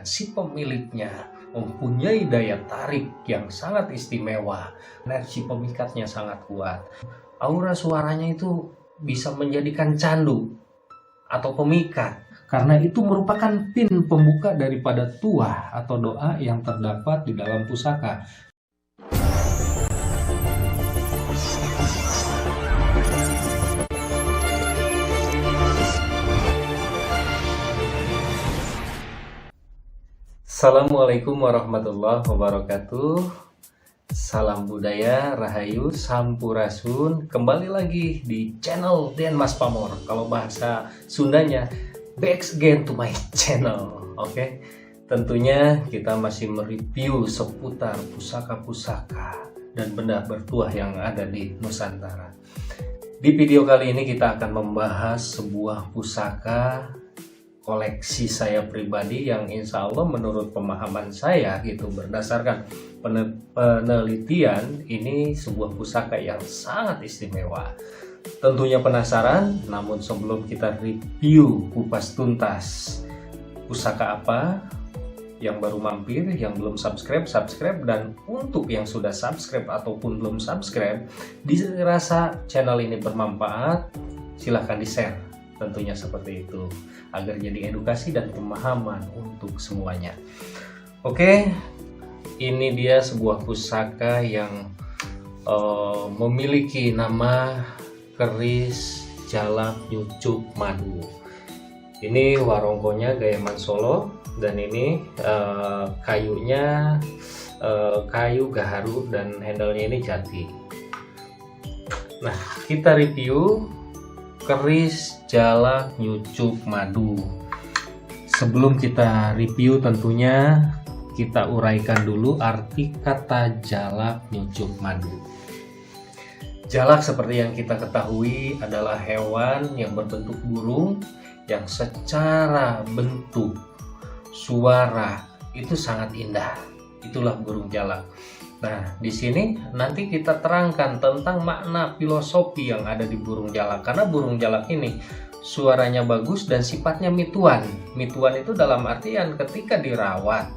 si pemiliknya mempunyai daya tarik yang sangat istimewa, energi pemikatnya sangat kuat. Aura suaranya itu bisa menjadikan candu atau pemikat, karena itu merupakan pin pembuka daripada tuah atau doa yang terdapat di dalam pusaka. Assalamualaikum warahmatullahi wabarakatuh. Salam budaya, rahayu, sampurasun. Kembali lagi di channel Den Mas Pamor. Kalau bahasa Sundanya, back again to my channel. Oke. Tentunya kita masih mereview seputar pusaka-pusaka dan benda bertuah yang ada di Nusantara. Di video kali ini kita akan membahas sebuah pusaka koleksi saya pribadi yang insya Allah menurut pemahaman saya gitu, berdasarkan penelitian, ini sebuah pusaka yang sangat istimewa. Tentunya penasaran, namun sebelum kita review kupas tuntas pusaka apa, yang baru mampir, yang belum subscribe, dan untuk yang sudah subscribe ataupun belum subscribe, dirasa channel ini bermanfaat, silahkan di-share. Tentunya seperti itu, agar jadi edukasi dan pemahaman untuk semuanya. Oke, ini dia sebuah pusaka yang memiliki nama keris jalak nyucuk madu. Ini warongkonya Gayaman Solo, dan ini kayunya kayu gaharu, dan handle-nya ini jati. Nah, kita review keris jalak nyucuk madu. Sebelum kita review, tentunya kita uraikan dulu arti kata jalak nyucuk madu. Jalak seperti yang kita ketahui adalah hewan yang berbentuk burung yang secara bentuk, suara itu sangat indah. Itulah burung jalak. Nah, di sini nanti kita terangkan tentang makna filosofi yang ada di burung jalak. Karena burung jalak ini suaranya bagus dan sifatnya mituan. Mituan itu dalam artian ketika dirawat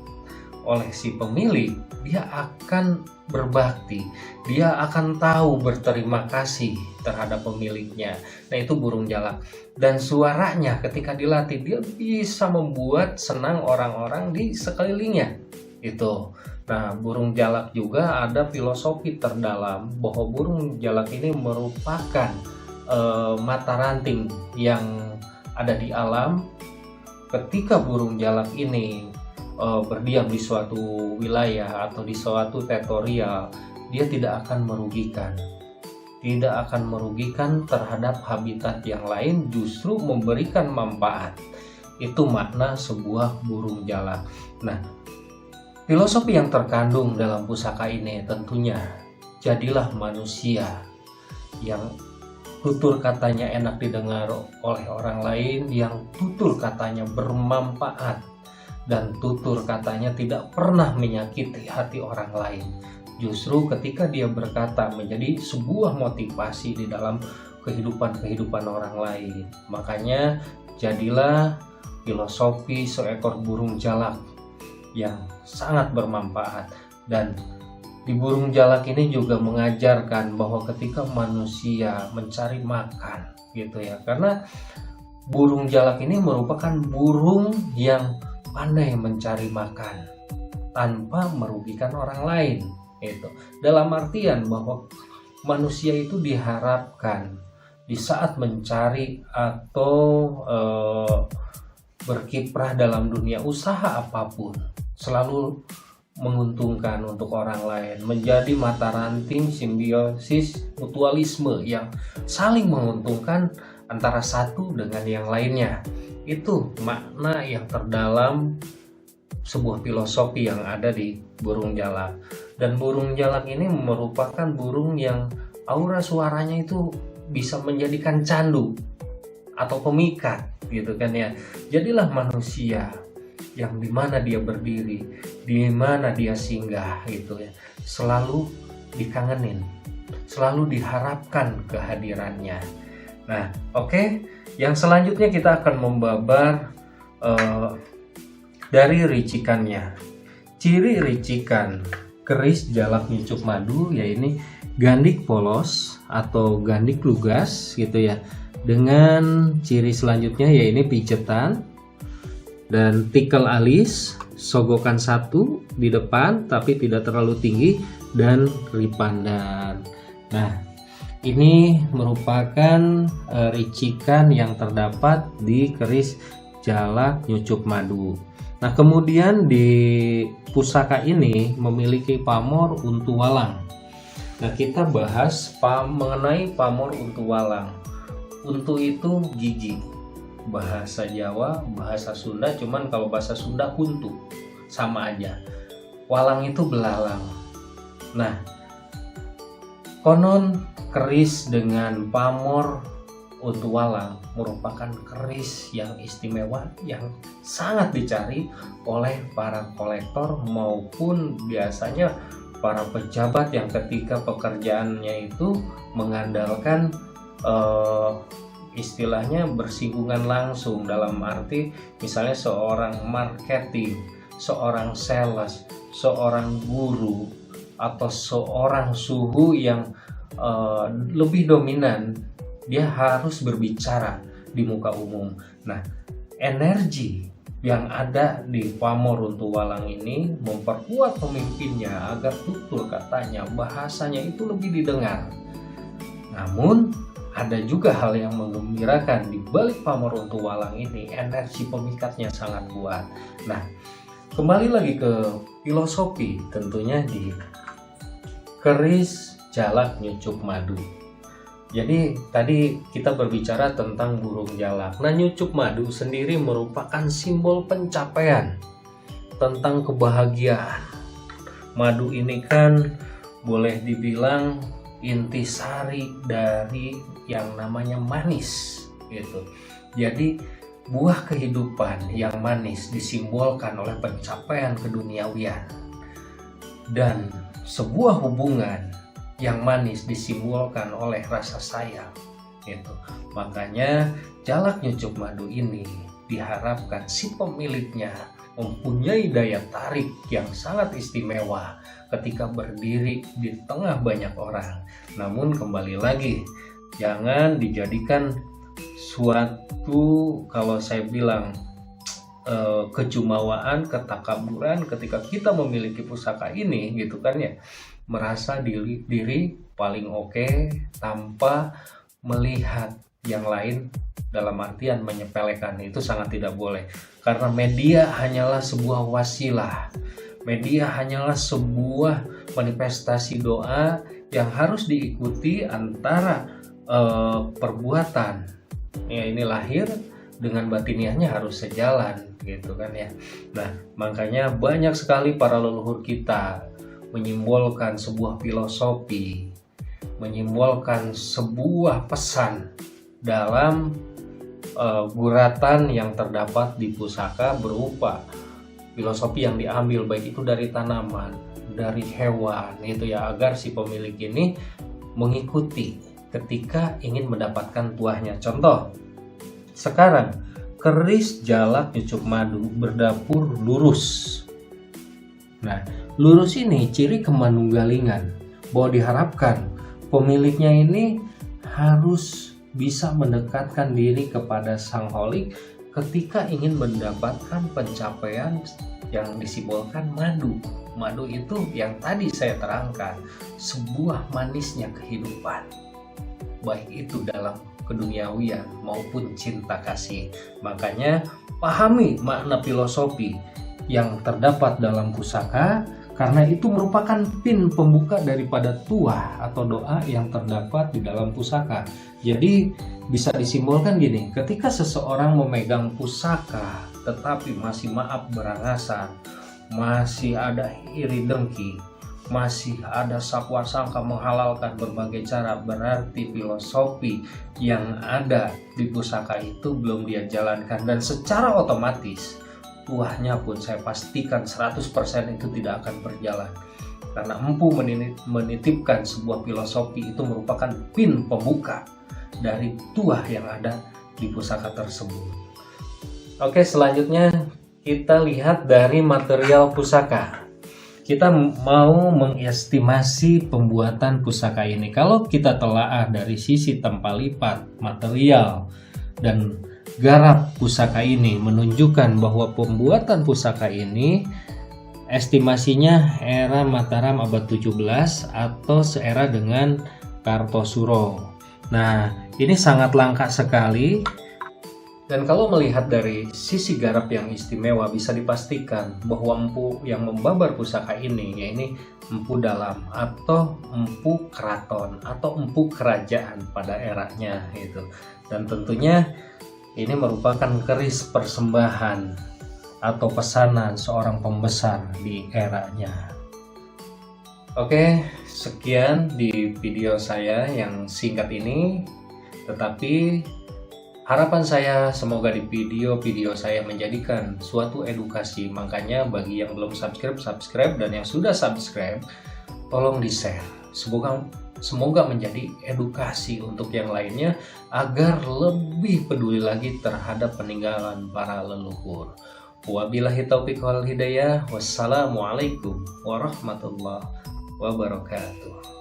oleh si pemilik, dia akan berbakti. Dia akan tahu berterima kasih terhadap pemiliknya. Nah, itu burung jalak. Dan suaranya ketika dilatih, dia bisa membuat senang orang-orang di sekelilingnya. Itu. Nah, burung jalak juga ada filosofi terdalam bahwa burung jalak ini merupakan mata ranting yang ada di alam. Ketika burung jalak ini berdiam di suatu wilayah atau di suatu teritorial, dia tidak akan merugikan. Tidak akan merugikan terhadap habitat yang lain, justru memberikan manfaat. Itu makna sebuah burung jalak. Nah, filosofi yang terkandung dalam pusaka ini tentunya, jadilah manusia yang tutur katanya enak didengar oleh orang lain, yang tutur katanya bermanfaat, dan tutur katanya tidak pernah menyakiti hati orang lain. Justru ketika dia berkata menjadi sebuah motivasi di dalam kehidupan orang lain. Makanya jadilah filosofi seekor burung jalak yang sangat bermanfaat. Dan di burung jalak ini juga mengajarkan bahwa ketika manusia mencari makan gitu ya, karena burung jalak ini merupakan burung yang pandai mencari makan tanpa merugikan orang lain. Itu dalam artian bahwa manusia itu diharapkan di saat mencari atau berkiprah dalam dunia usaha apapun, selalu menguntungkan untuk orang lain, menjadi mata ranting simbiosis mutualisme yang saling menguntungkan antara satu dengan yang lainnya. Itu makna yang terdalam sebuah filosofi yang ada di burung jalak. Dan burung jalak ini merupakan burung yang aura suaranya itu bisa menjadikan candu atau pemikat gitu kan ya. Jadilah manusia yang dimana dia berdiri, dimana dia singgah gitu ya, selalu dikangenin, selalu diharapkan kehadirannya. Nah, oke. Yang selanjutnya kita akan membabar dari ricikannya. Ciri ricikan keris jalak nyucup madu yaitu gandik polos atau gandik lugas gitu ya. Dengan ciri selanjutnya yaitu pijetan dan tikel alis, sogokan satu di depan tapi tidak terlalu tinggi, dan ripandan. Nah, ini merupakan ricikan yang terdapat di keris jalak nyucup madu. Nah, kemudian di pusaka ini memiliki pamor untu walang. Nah, kita bahas mengenai pamor untu walang. Untu itu gigi, bahasa Jawa, bahasa Sunda, cuman kalau bahasa Sunda untu, sama aja. Walang itu belalang. Nah, konon keris dengan pamor untu walang merupakan keris yang istimewa yang sangat dicari oleh para kolektor maupun biasanya para pejabat yang ketika pekerjaannya itu mengandalkan istilahnya bersinggungan langsung, dalam arti misalnya seorang marketing, seorang sales, seorang guru, atau seorang suhu yang lebih dominan, dia harus berbicara di muka umum. Nah, energi yang ada di pamor untu walang ini memperkuat pemimpinnya agar tutur katanya, bahasanya itu lebih didengar. Namun ada juga hal yang menggembirakan di balik pamor untu walang ini, energi pemikatnya sangat kuat. Nah, kembali lagi ke filosofi tentunya di keris jalak nyucup madu. Jadi tadi kita berbicara tentang burung jalak. Nah, nyucup madu sendiri merupakan simbol pencapaian, tentang kebahagiaan. Madu ini kan boleh dibilang intisari dari yang namanya manis gitu. Jadi buah kehidupan yang manis disimbolkan oleh pencapaian keduniawian, dan sebuah hubungan yang manis disimbolkan oleh rasa sayang gitu. Makanya jalak nyucup madu ini diharapkan si pemiliknya mempunyai daya tarik yang sangat istimewa ketika berdiri di tengah banyak orang. Namun kembali lagi, jangan dijadikan suatu, kalau saya bilang, kejumawaan, ketakaburan ketika kita memiliki pusaka ini gitu kan ya, merasa diri paling oke tanpa melihat yang lain, dalam artian menyepelekan. Itu sangat tidak boleh, karena media hanyalah sebuah wasilah, media hanyalah sebuah manifestasi doa yang harus diikuti antara perbuatan ya ini lahir dengan batiniahnya harus sejalan gitu kan ya. Nah, makanya banyak sekali para leluhur kita menyimbolkan sebuah filosofi, menyimbolkan sebuah pesan dalam guratan yang terdapat di pusaka, berupa filosofi yang diambil baik itu dari tanaman, dari hewan itu ya, agar si pemilik ini mengikuti ketika ingin mendapatkan buahnya. Contoh, sekarang keris jalak nyucup madu berdapur lurus. Nah, lurus ini ciri kemanunggalingan, bahwa diharapkan pemiliknya ini harus bisa mendekatkan diri kepada sang holik ketika ingin mendapatkan pencapaian yang disimbolkan madu. Madu itu yang tadi saya terangkan, sebuah manisnya kehidupan, baik itu dalam keduniawian maupun cinta kasih. Makanya pahami makna filosofi yang terdapat dalam pusaka, karena itu merupakan pin pembuka daripada tuah atau doa yang terdapat di dalam pusaka. Jadi bisa disimbolkan gini, ketika seseorang memegang pusaka tetapi masih maaf berangasan, masih ada iri dengki, masih ada sakwa sangka menghalalkan berbagai cara, berarti filosofi yang ada di pusaka itu belum dia jalankan, dan secara otomatis tuahnya pun saya pastikan 100% itu tidak akan berjalan, karena empu menitipkan sebuah filosofi itu merupakan pin pembuka dari tuah yang ada di pusaka tersebut. Oke, selanjutnya kita lihat dari material pusaka. Kita mau mengestimasi pembuatan pusaka ini. Kalau kita telaah dari sisi tempat lipat, material, dan garap pusaka ini menunjukkan bahwa pembuatan pusaka ini estimasinya era Mataram abad 17 atau seera dengan Kartosuro. Nah, ini sangat langka sekali. Dan kalau melihat dari sisi garap yang istimewa, bisa dipastikan bahwa empu yang membabar pusaka ini, yaitu empu dalam atau empu keraton atau empu kerajaan pada eranya itu. Dan tentunya ini merupakan keris persembahan atau pesanan seorang pembesar di eranya. Oke, sekian di video saya yang singkat ini, tetapi harapan saya semoga di video-video saya menjadikan suatu edukasi. Makanya bagi yang belum subscribe, dan yang sudah subscribe tolong di-share. Semoga menjadi edukasi untuk yang lainnya agar lebih peduli lagi terhadap peninggalan para leluhur. Wabillahi taufiq wal hidayah. Wassalamualaikum warahmatullahi wabarakatuh.